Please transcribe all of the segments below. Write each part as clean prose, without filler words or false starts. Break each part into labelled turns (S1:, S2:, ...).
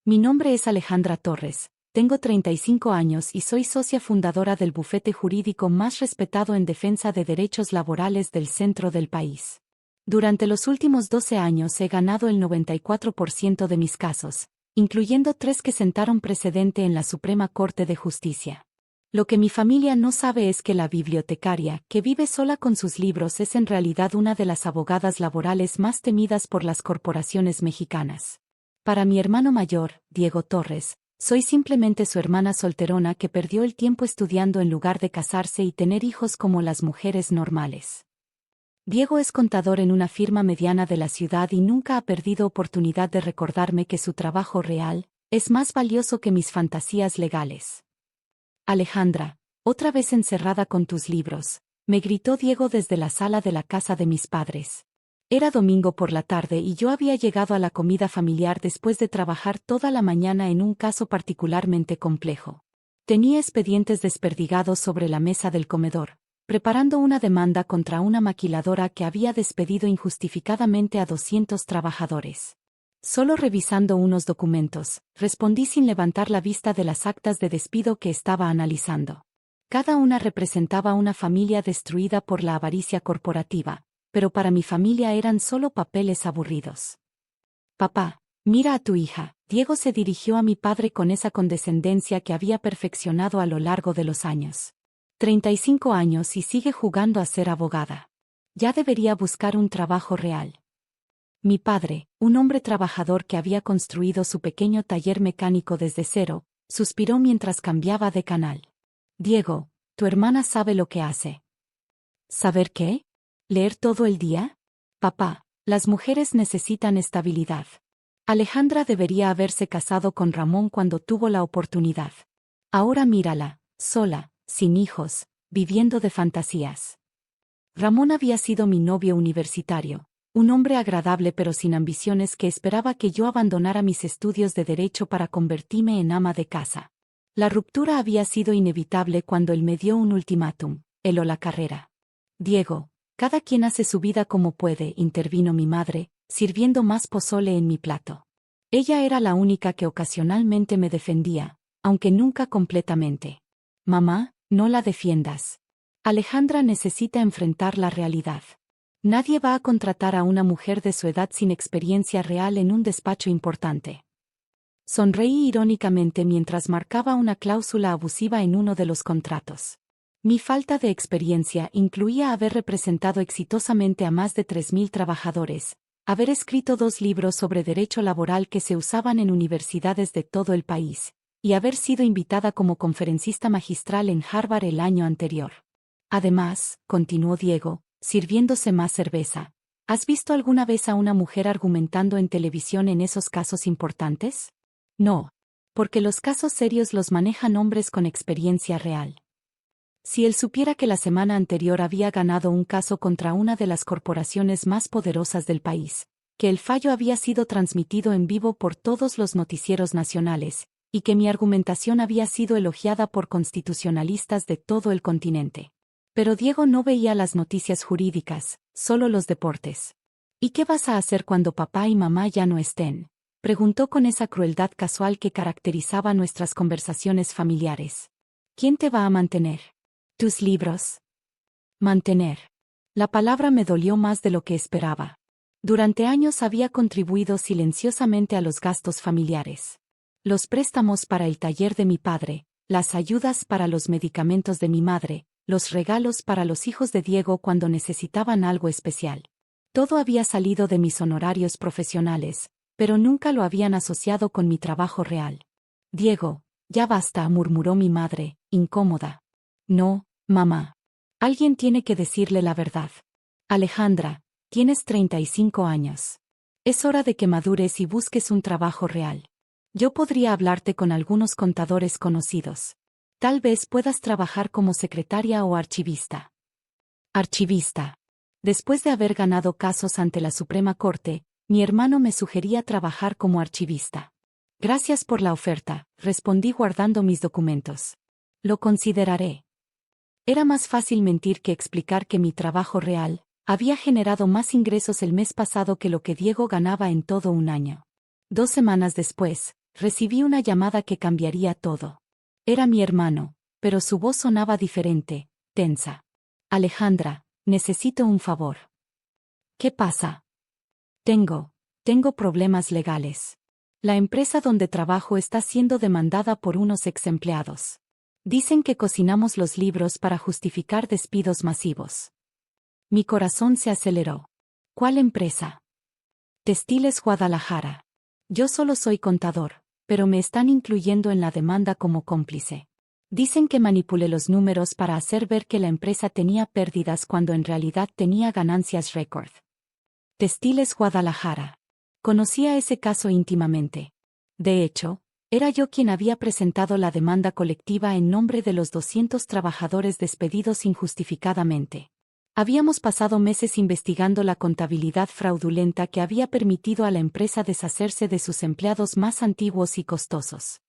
S1: Mi nombre es Alejandra Torres, tengo 35 años y soy socia fundadora del bufete jurídico más respetado en defensa de derechos laborales del centro del país. Durante los últimos 12 años he ganado el 94% de mis casos, incluyendo 3 que sentaron precedente en la Suprema Corte de Justicia. Lo que mi familia no sabe es que la bibliotecaria, que vive sola con sus libros, es en realidad una de las abogadas laborales más temidas por las corporaciones mexicanas. Para mi hermano mayor, Diego Torres, soy simplemente su hermana solterona que perdió el tiempo estudiando en lugar de casarse y tener hijos como las mujeres normales. Diego es contador en una firma mediana de la ciudad y nunca ha perdido oportunidad de recordarme que su trabajo real es más valioso que mis fantasías legales. Alejandra, otra vez encerrada con tus libros, me gritó Diego desde la sala de la casa de mis padres. Era domingo por la tarde y yo había llegado a la comida familiar después de trabajar toda la mañana en un caso particularmente complejo. Tenía expedientes desperdigados sobre la mesa del comedor, preparando una demanda contra una maquiladora que había despedido injustificadamente a 200 trabajadores. Solo revisando unos documentos, respondí sin levantar la vista de las actas de despido que estaba analizando. Cada una representaba una familia destruida por la avaricia corporativa, pero para mi familia eran solo papeles aburridos. Papá, mira a tu hija. Diego se dirigió a mi padre con esa condescendencia que había perfeccionado a lo largo de los años. 35 años y sigue jugando a ser abogada. Ya debería buscar un trabajo real. Mi padre, un hombre trabajador que había construido su pequeño taller mecánico desde cero, suspiró mientras cambiaba de canal. Diego, tu hermana sabe lo que hace. ¿Saber qué? ¿Leer todo el día? Papá, las mujeres necesitan estabilidad. Alejandra debería haberse casado con Ramón cuando tuvo la oportunidad. Ahora mírala, sola, sin hijos, viviendo de fantasías. Ramón había sido mi novio universitario, un hombre agradable pero sin ambiciones que esperaba que yo abandonara mis estudios de derecho para convertirme en ama de casa. La ruptura había sido inevitable cuando él me dio un ultimátum, él o la carrera. Diego, cada quien hace su vida como puede, intervino mi madre, sirviendo más pozole en mi plato. Ella era la única que ocasionalmente me defendía, aunque nunca completamente. Mamá, no la defiendas. Alejandra necesita enfrentar la realidad. Nadie va a contratar a una mujer de su edad sin experiencia real en un despacho importante. Sonreí irónicamente mientras marcaba una cláusula abusiva en uno de los contratos. Mi falta de experiencia incluía haber representado exitosamente a más de 3.000 trabajadores, haber escrito 2 libros sobre derecho laboral que se usaban en universidades de todo el país, y haber sido invitada como conferencista magistral en Harvard el año anterior. Además, continuó Diego, sirviéndose más cerveza, ¿has visto alguna vez a una mujer argumentando en televisión en esos casos importantes? No, porque los casos serios los manejan hombres con experiencia real. Si él supiera que la semana anterior había ganado un caso contra una de las corporaciones más poderosas del país, que el fallo había sido transmitido en vivo por todos los noticieros nacionales, y que mi argumentación había sido elogiada por constitucionalistas de todo el continente. Pero Diego no veía las noticias jurídicas, solo los deportes. ¿Y qué vas a hacer cuando papá y mamá ya no estén?, preguntó con esa crueldad casual que caracterizaba nuestras conversaciones familiares. ¿Quién te va a mantener? ¿Tus libros? Mantener. La palabra me dolió más de lo que esperaba. Durante años había contribuido silenciosamente a los gastos familiares. Los préstamos para el taller de mi padre, las ayudas para los medicamentos de mi madre, los regalos para los hijos de Diego cuando necesitaban algo especial. Todo había salido de mis honorarios profesionales, pero nunca lo habían asociado con mi trabajo real. Diego, ya basta, murmuró mi madre, incómoda. No, mamá. Alguien tiene que decirle la verdad. Alejandra, tienes 35 años. Es hora de que madures y busques un trabajo real. Yo podría hablarte con algunos contadores conocidos. Tal vez puedas trabajar como secretaria o archivista. Archivista. Después de haber ganado casos ante la Suprema Corte, mi hermano me sugería trabajar como archivista. Gracias por la oferta, respondí guardando mis documentos. Lo consideraré. Era más fácil mentir que explicar que mi trabajo real había generado más ingresos el mes pasado que lo que Diego ganaba en todo un año. 2 semanas después, Recibí una llamada que cambiaría todo. Era mi hermano, pero su voz sonaba diferente, tensa. Alejandra, necesito un favor. ¿Qué pasa? Tengo problemas legales. La empresa donde trabajo está siendo demandada por unos ex empleados. Dicen que cocinamos los libros para justificar despidos masivos. Mi corazón se aceleró. ¿Cuál empresa? Textiles Guadalajara. Yo solo soy contador, pero me están incluyendo en la demanda como cómplice. Dicen que manipulé los números para hacer ver que la empresa tenía pérdidas cuando en realidad tenía ganancias récord. Textiles Guadalajara. Conocía ese caso íntimamente. De hecho, era yo quien había presentado la demanda colectiva en nombre de los 200 trabajadores despedidos injustificadamente. Habíamos pasado meses investigando la contabilidad fraudulenta que había permitido a la empresa deshacerse de sus empleados más antiguos y costosos.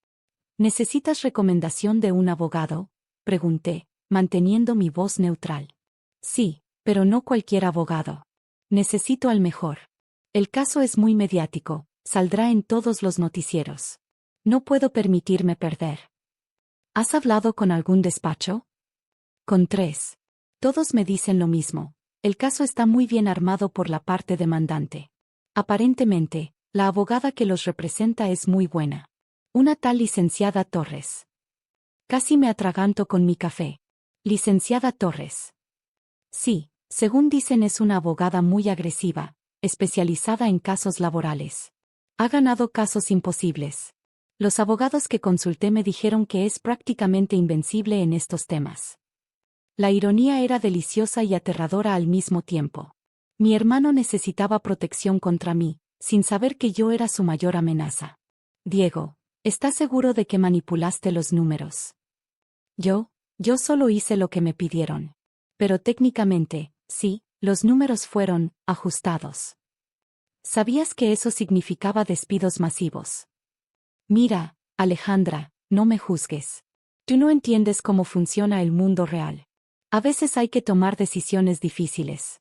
S1: ¿Necesitas recomendación de un abogado?, pregunté, manteniendo mi voz neutral. Sí, pero no cualquier abogado. Necesito al mejor. El caso es muy mediático, saldrá en todos los noticieros. No puedo permitirme perder. ¿Has hablado con algún despacho? Con 3. Todos me dicen lo mismo. El caso está muy bien armado por la parte demandante. Aparentemente, la abogada que los representa es muy buena. Una tal licenciada Torres. Casi me atraganto con mi café. Licenciada Torres. Sí, según dicen es una abogada muy agresiva, especializada en casos laborales. Ha ganado casos imposibles. Los abogados que consulté me dijeron que es prácticamente invencible en estos temas. La ironía era deliciosa y aterradora al mismo tiempo. Mi hermano necesitaba protección contra mí, sin saber que yo era su mayor amenaza. Diego, ¿estás seguro de que manipulaste los números? Yo solo hice lo que me pidieron. Pero técnicamente, sí, los números fueron ajustados. ¿Sabías que eso significaba despidos masivos? Mira, Alejandra, no me juzgues. Tú no entiendes cómo funciona el mundo real. A veces hay que tomar decisiones difíciles.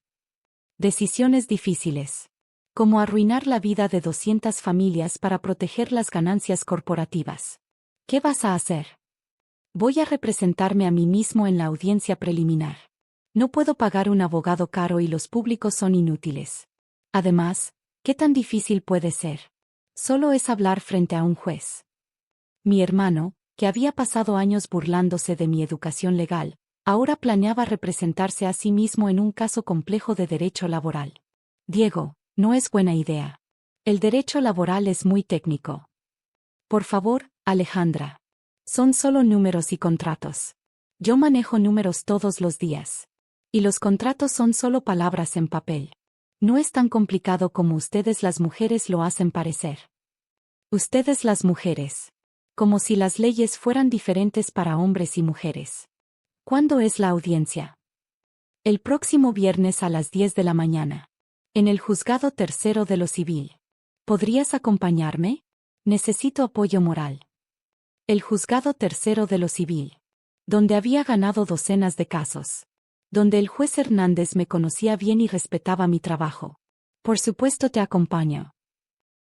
S1: Decisiones difíciles. Como arruinar la vida de 200 familias para proteger las ganancias corporativas. ¿Qué vas a hacer? Voy a representarme a mí mismo en la audiencia preliminar. No puedo pagar un abogado caro y los públicos son inútiles. Además, ¿qué tan difícil puede ser? Solo es hablar frente a un juez. Mi hermano, que había pasado años burlándose de mi educación legal, ahora planeaba representarse a sí mismo en un caso complejo de derecho laboral. Diego, no es buena idea. El derecho laboral es muy técnico. Por favor, Alejandra. Son solo números y contratos. Yo manejo números todos los días. Y los contratos son solo palabras en papel. No es tan complicado como ustedes las mujeres lo hacen parecer. Ustedes las mujeres. Como si las leyes fueran diferentes para hombres y mujeres. ¿Cuándo es la audiencia? El próximo viernes a las 10 de la mañana. En el juzgado tercero de lo civil. ¿Podrías acompañarme? Necesito apoyo moral. El juzgado tercero de lo civil. Donde había ganado docenas de casos. Donde el juez Hernández me conocía bien y respetaba mi trabajo. Por supuesto te acompaño.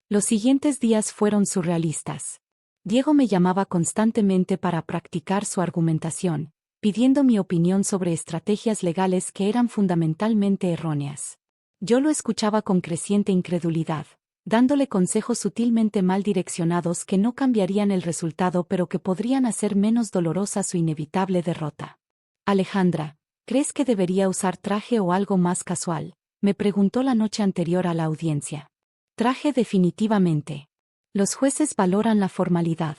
S1: Los siguientes días fueron surrealistas. Diego me llamaba constantemente para practicar su argumentación, pidiendo mi opinión sobre estrategias legales que eran fundamentalmente erróneas. Yo lo escuchaba con creciente incredulidad, dándole consejos sutilmente mal direccionados que no cambiarían el resultado pero que podrían hacer menos dolorosa su inevitable derrota. Alejandra, ¿crees que debería usar traje o algo más casual?, me preguntó la noche anterior a la audiencia. Traje definitivamente. Los jueces valoran la formalidad.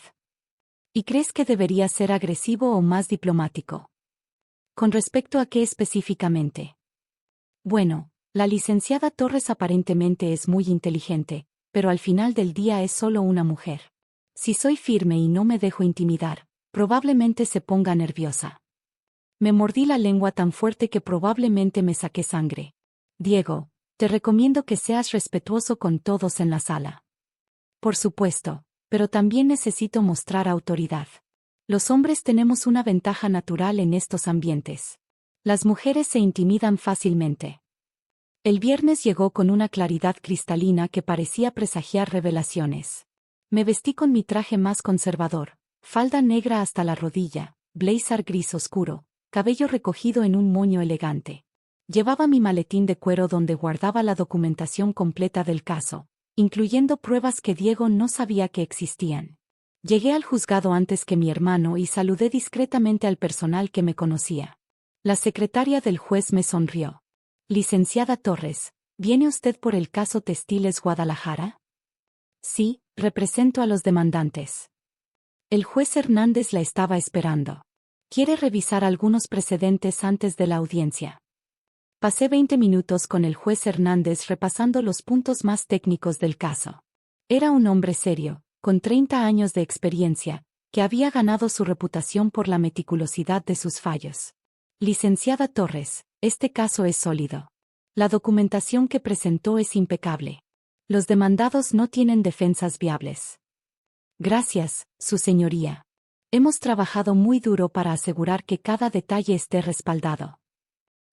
S1: ¿Y crees que debería ser agresivo o más diplomático? ¿Con respecto a qué específicamente? Bueno, la licenciada Torres aparentemente es muy inteligente, pero al final del día es solo una mujer. Si soy firme y no me dejo intimidar, probablemente se ponga nerviosa. Me mordí la lengua tan fuerte que probablemente me saqué sangre. Diego, te recomiendo que seas respetuoso con todos en la sala. Por supuesto, pero también necesito mostrar autoridad. Los hombres tenemos una ventaja natural en estos ambientes. Las mujeres se intimidan fácilmente. El viernes llegó con una claridad cristalina que parecía presagiar revelaciones. Me vestí con mi traje más conservador, falda negra hasta la rodilla, blazer gris oscuro, cabello recogido en un moño elegante. Llevaba mi maletín de cuero donde guardaba la documentación completa del caso, incluyendo pruebas que Diego no sabía que existían. Llegué al juzgado antes que mi hermano y saludé discretamente al personal que me conocía. La secretaria del juez me sonrió. Licenciada Torres, ¿viene usted por el caso Textiles Guadalajara? Sí, represento a los demandantes. El juez Hernández la estaba esperando. Quiere revisar algunos precedentes antes de la audiencia. Pasé 20 minutos con el juez Hernández repasando los puntos más técnicos del caso. Era un hombre serio, con 30 años de experiencia, que había ganado su reputación por la meticulosidad de sus fallos. Licenciada Torres, este caso es sólido. La documentación que presentó es impecable. Los demandados no tienen defensas viables. Gracias, su señoría. Hemos trabajado muy duro para asegurar que cada detalle esté respaldado.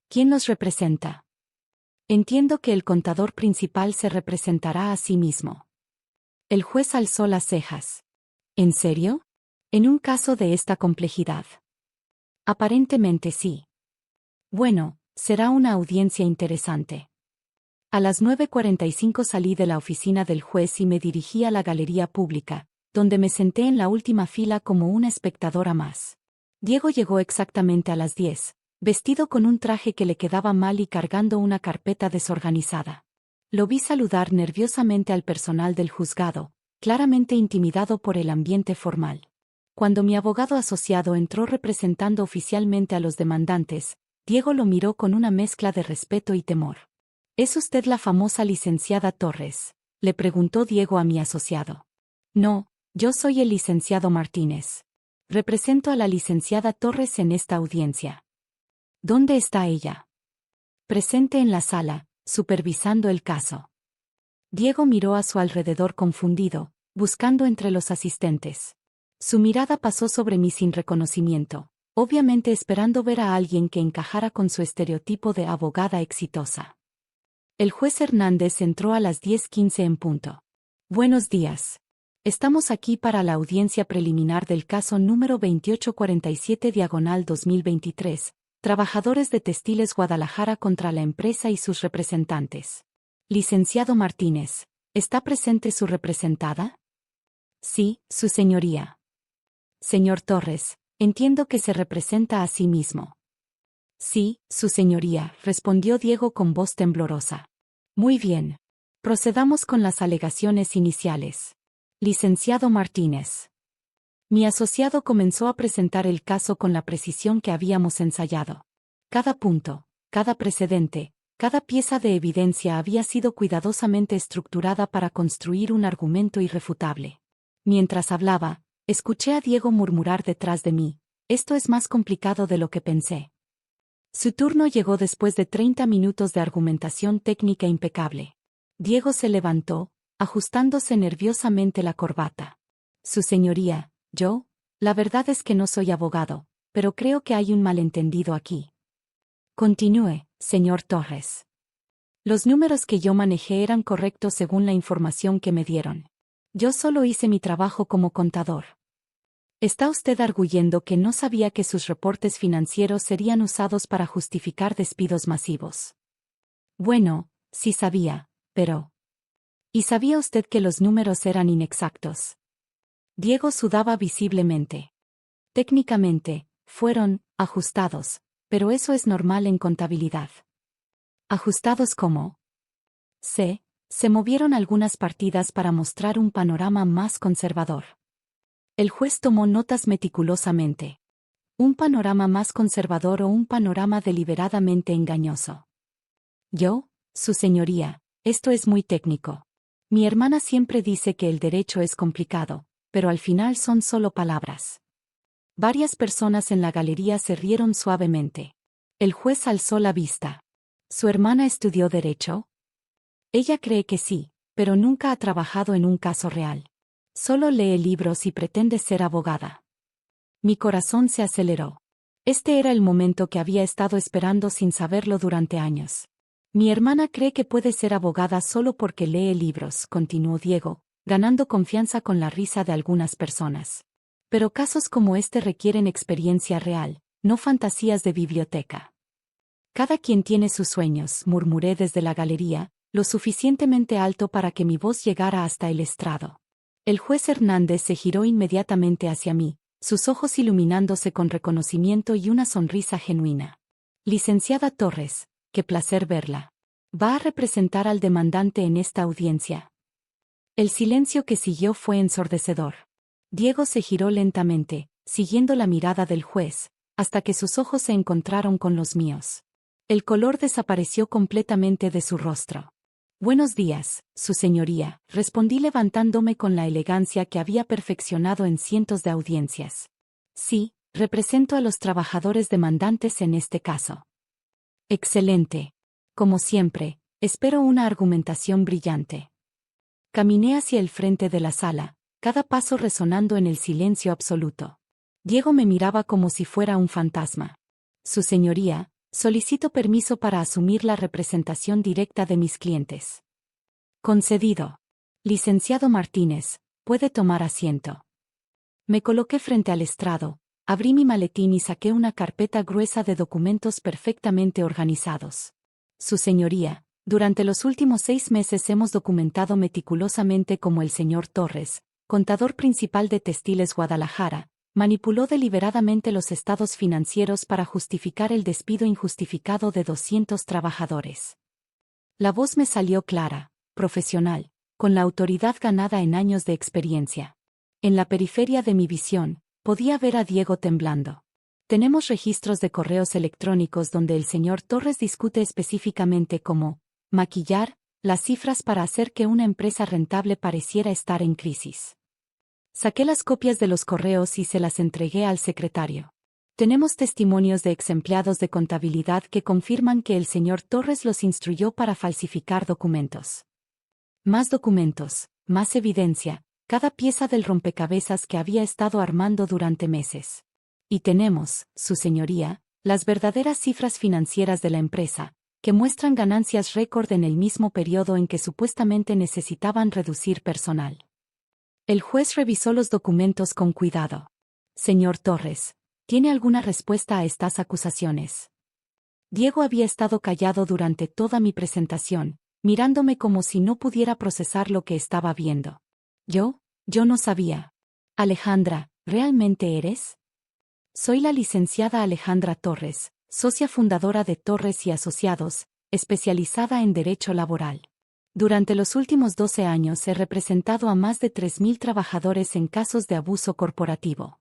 S1: ¿Quién los representa? Entiendo que el contador principal se representará a sí mismo. El juez alzó las cejas. ¿En serio? ¿En un caso de esta complejidad? Aparentemente sí. Bueno, será una audiencia interesante. A las 9:45 salí de la oficina del juez y me dirigí a la galería pública, donde me senté en la última fila como una espectadora más. Diego llegó exactamente a las 10, vestido con un traje que le quedaba mal y cargando una carpeta desorganizada. Lo vi saludar nerviosamente al personal del juzgado, claramente intimidado por el ambiente formal. Cuando mi abogado asociado entró representando oficialmente a los demandantes, Diego lo miró con una mezcla de respeto y temor. ¿Es usted la famosa licenciada Torres?, le preguntó Diego a mi asociado. No, yo soy el licenciado Martínez. Represento a la licenciada Torres en esta audiencia. ¿Dónde está ella? Presente en la sala, supervisando el caso. Diego miró a su alrededor confundido, buscando entre los asistentes. Su mirada pasó sobre mí sin reconocimiento, obviamente esperando ver a alguien que encajara con su estereotipo de abogada exitosa. El juez Hernández entró a las 10:15 en punto. Buenos días. Estamos aquí para la audiencia preliminar del caso número 2847/2023, Trabajadores de Textiles Guadalajara contra la empresa y sus representantes. Licenciado Martínez, ¿está presente su representada? Sí, su señoría. Señor Torres, entiendo que se representa a sí mismo. Sí, su señoría, respondió Diego con voz temblorosa. Muy bien. Procedamos con las alegaciones iniciales. Licenciado Martínez. Mi asociado comenzó a presentar el caso con la precisión que habíamos ensayado. Cada punto, cada precedente, cada pieza de evidencia había sido cuidadosamente estructurada para construir un argumento irrefutable. Mientras hablaba, escuché a Diego murmurar detrás de mí: esto es más complicado de lo que pensé. Su turno llegó después de 30 minutos de argumentación técnica impecable. Diego se levantó, ajustándose nerviosamente la corbata. Su señoría, la verdad es que no soy abogado, pero creo que hay un malentendido aquí. Continúe, señor Torres. Los números que yo manejé eran correctos según la información que me dieron. Yo solo hice mi trabajo como contador. ¿Está usted arguyendo que no sabía que sus reportes financieros serían usados para justificar despidos masivos? Bueno, sí sabía, pero... ¿Y sabía usted que los números eran inexactos? Diego sudaba visiblemente. Técnicamente, fueron ajustados, pero eso es normal en contabilidad. ¿Ajustados cómo? Se movieron algunas partidas para mostrar un panorama más conservador. El juez tomó notas meticulosamente. ¿Un panorama más conservador o un panorama deliberadamente engañoso? Su señoría, esto es muy técnico. Mi hermana siempre dice que el derecho es complicado, pero al final son solo palabras. Varias personas en la galería se rieron suavemente. El juez alzó la vista. ¿Su hermana estudió derecho? Ella cree que sí, pero nunca ha trabajado en un caso real. Solo lee libros y pretende ser abogada. Mi corazón se aceleró. Este era el momento que había estado esperando sin saberlo durante años. Mi hermana cree que puede ser abogada solo porque lee libros, continuó Diego, ganando confianza con la risa de algunas personas. Pero casos como este requieren experiencia real, no fantasías de biblioteca. Cada quien tiene sus sueños, murmuré desde la galería, lo suficientemente alto para que mi voz llegara hasta el estrado. El juez Hernández se giró inmediatamente hacia mí, sus ojos iluminándose con reconocimiento y una sonrisa genuina. Licenciada Torres, qué placer verla. ¿Va a representar al demandante en esta audiencia? El silencio que siguió fue ensordecedor. Diego se giró lentamente, siguiendo la mirada del juez, hasta que sus ojos se encontraron con los míos. El color desapareció completamente de su rostro. Buenos días, su señoría, respondí levantándome con la elegancia que había perfeccionado en cientos de audiencias. Sí, represento a los trabajadores demandantes en este caso. Excelente. Como siempre, espero una argumentación brillante. Caminé hacia el frente de la sala, cada paso resonando en el silencio absoluto. Diego me miraba como si fuera un fantasma. Su señoría, solicito permiso para asumir la representación directa de mis clientes. Concedido. Licenciado Martínez, puede tomar asiento. Me coloqué frente al estrado, abrí mi maletín y saqué una carpeta gruesa de documentos perfectamente organizados. Su señoría, durante los últimos 6 meses hemos documentado meticulosamente cómo el señor Torres, contador principal de Textiles Guadalajara, manipuló deliberadamente los estados financieros para justificar el despido injustificado de 200 trabajadores. La voz me salió clara, profesional, con la autoridad ganada en años de experiencia. En la periferia de mi visión, podía ver a Diego temblando. Tenemos registros de correos electrónicos donde el señor Torres discute específicamente cómo maquillar las cifras para hacer que una empresa rentable pareciera estar en crisis. Saqué las copias de los correos y se las entregué al secretario. Tenemos testimonios de exempleados de contabilidad que confirman que el señor Torres los instruyó para falsificar documentos. Más documentos, más evidencia, cada pieza del rompecabezas que había estado armando durante meses. Y tenemos, su señoría, las verdaderas cifras financieras de la empresa, que muestran ganancias récord en el mismo periodo en que supuestamente necesitaban reducir personal. El juez revisó los documentos con cuidado. Señor Torres, ¿tiene alguna respuesta a estas acusaciones? Diego había estado callado durante toda mi presentación, mirándome como si no pudiera procesar lo que estaba viendo. Yo no sabía. Alejandra, ¿realmente eres? Soy la licenciada Alejandra Torres, socia fundadora de Torres y Asociados, especializada en Derecho Laboral. Durante los últimos 12 años he representado a más de 3.000 trabajadores en casos de abuso corporativo.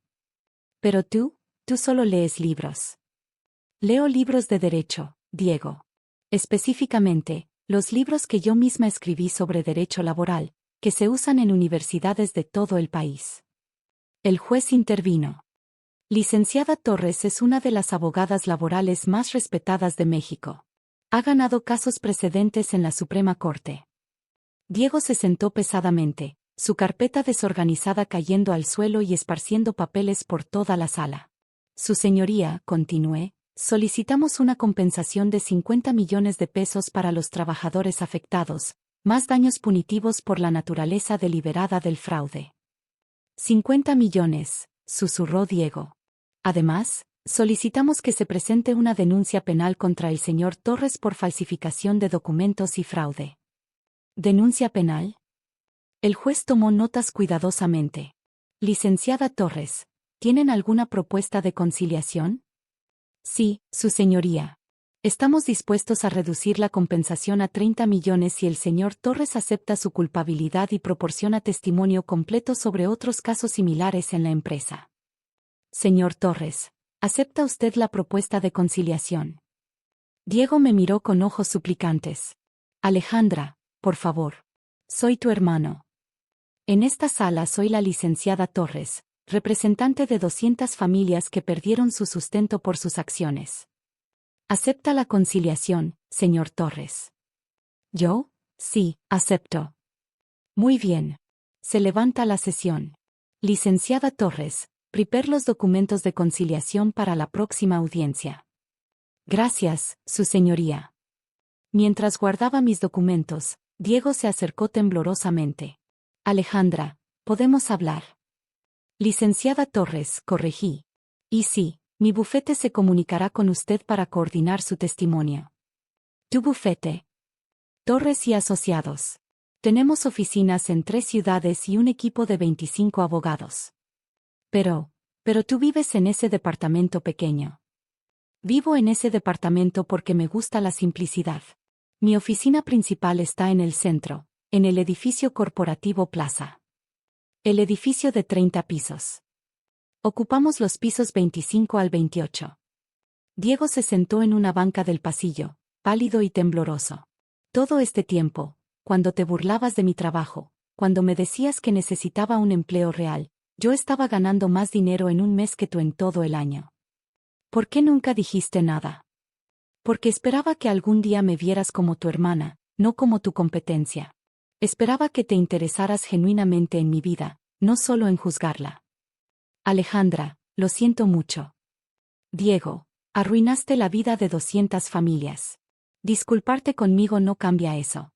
S1: Pero tú solo lees libros. Leo libros de derecho, Diego. Específicamente, los libros que yo misma escribí sobre derecho laboral, que se usan en universidades de todo el país. El juez intervino. Licenciada Torres es una de las abogadas laborales más respetadas de México. Ha ganado casos precedentes en la Suprema Corte. Diego se sentó pesadamente, su carpeta desorganizada cayendo al suelo y esparciendo papeles por toda la sala. Su señoría, continué, solicitamos una compensación de 50 millones de pesos para los trabajadores afectados, más daños punitivos por la naturaleza deliberada del fraude. 50 millones, susurró Diego. Además, solicitamos que se presente una denuncia penal contra el señor Torres por falsificación de documentos y fraude. ¿Denuncia penal? El juez tomó notas cuidadosamente. Licenciada Torres, ¿tienen alguna propuesta de conciliación? Sí, su señoría. Estamos dispuestos a reducir la compensación a 30 millones si el señor Torres acepta su culpabilidad y proporciona testimonio completo sobre otros casos similares en la empresa. Señor Torres, ¿acepta usted la propuesta de conciliación? Diego me miró con ojos suplicantes. Alejandra, por favor. Soy tu hermano. En esta sala soy la licenciada Torres, representante de 200 familias que perdieron su sustento por sus acciones. ¿Acepta la conciliación, señor Torres? ¿Yo? Sí, acepto. Muy bien. Se levanta la sesión. Licenciada Torres, prepare los documentos de conciliación para la próxima audiencia. Gracias, su señoría. Mientras guardaba mis documentos, Diego se acercó temblorosamente. Alejandra, podemos hablar. Licenciada Torres, corregí. Y sí, mi bufete se comunicará con usted para coordinar su testimonio. ¿Tu bufete? Torres y Asociados. Tenemos oficinas en 3 ciudades y un equipo de 25 abogados. Pero tú vives en ese departamento pequeño. Vivo en ese departamento porque me gusta la simplicidad. Mi oficina principal está en el centro, en el edificio corporativo Plaza. El edificio de 30 pisos. Ocupamos los pisos 25 al 28. Diego se sentó en una banca del pasillo, pálido y tembloroso. Todo este tiempo, cuando te burlabas de mi trabajo, cuando me decías que necesitaba un empleo real, yo estaba ganando más dinero en un mes que tú en todo el año. ¿Por qué nunca dijiste nada? Porque esperaba que algún día me vieras como tu hermana, no como tu competencia. Esperaba que te interesaras genuinamente en mi vida, no solo en juzgarla. Alejandra, lo siento mucho. Diego, arruinaste la vida de 200 familias. Disculparte conmigo no cambia eso.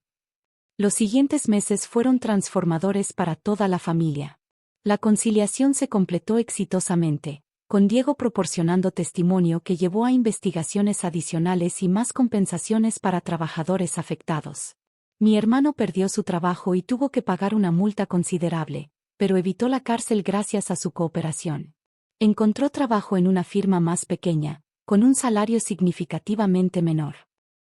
S1: Los siguientes meses fueron transformadores para toda la familia. La conciliación se completó exitosamente, con Diego proporcionando testimonio que llevó a investigaciones adicionales y más compensaciones para trabajadores afectados. Mi hermano perdió su trabajo y tuvo que pagar una multa considerable, pero evitó la cárcel gracias a su cooperación. Encontró trabajo en una firma más pequeña, con un salario significativamente menor.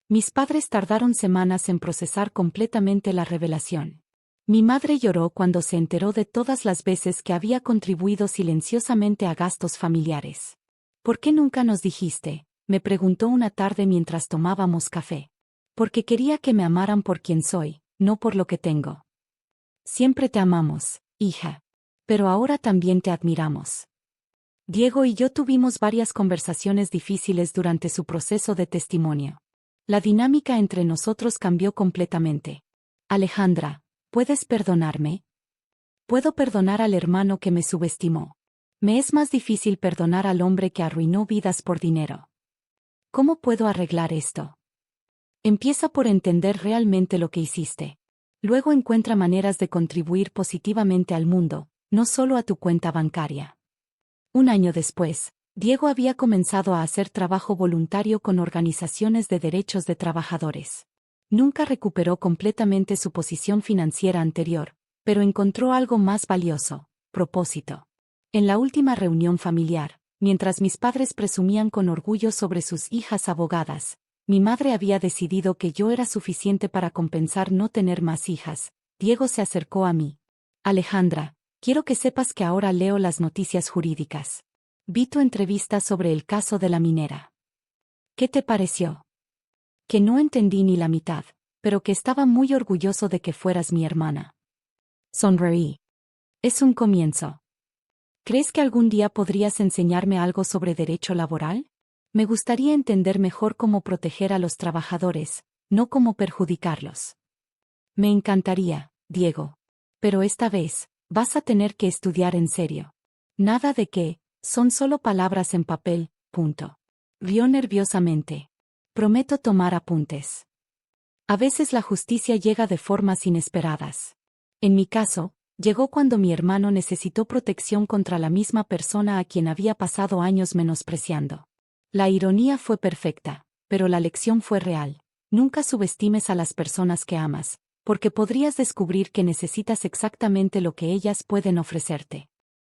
S1: Mis padres tardaron semanas en procesar completamente la revelación. Mi madre lloró cuando se enteró de todas las veces que había contribuido silenciosamente a gastos familiares. ¿Por qué nunca nos dijiste?, me preguntó una tarde mientras tomábamos café. Porque quería que me amaran por quien soy, no por lo que tengo. Siempre te amamos, hija. Pero ahora también te admiramos. Diego y yo tuvimos varias conversaciones difíciles durante su proceso de testimonio. La dinámica entre nosotros cambió completamente. Alejandra, ¿puedes perdonarme? Puedo perdonar al hermano que me subestimó. Me es más difícil perdonar al hombre que arruinó vidas por dinero. ¿Cómo puedo arreglar esto? Empieza por entender realmente lo que hiciste. Luego encuentra maneras de contribuir positivamente al mundo, no solo a tu cuenta bancaria. Un año después, Diego había comenzado a hacer trabajo voluntario con organizaciones de derechos de trabajadores. Nunca recuperó completamente su posición financiera anterior, pero encontró algo más valioso: propósito. En la última reunión familiar, mientras mis padres presumían con orgullo sobre sus hijas abogadas, mi madre había decidido que yo era suficiente para compensar no tener más hijas. Diego se acercó a mí. Alejandra, quiero que sepas que ahora leo las noticias jurídicas. Vi tu entrevista sobre el caso de la minera. ¿Qué te pareció? Que no entendí ni la mitad, pero que estaba muy orgulloso de que fueras mi hermana. Sonreí. Es un comienzo. ¿Crees que algún día podrías enseñarme algo sobre derecho laboral? Me gustaría entender mejor cómo proteger a los trabajadores, no cómo perjudicarlos. Me encantaría, Diego. Pero esta vez, vas a tener que estudiar en serio. Nada de que, son solo palabras en papel, punto. Rió nerviosamente. Prometo tomar apuntes. A veces la justicia llega de formas inesperadas. En mi caso, llegó cuando mi hermano necesitó protección contra la misma persona a quien había pasado años menospreciando. La ironía fue perfecta, pero la lección fue real. Nunca subestimes a las personas que amas, porque podrías descubrir que necesitas exactamente lo que ellas pueden ofrecerte.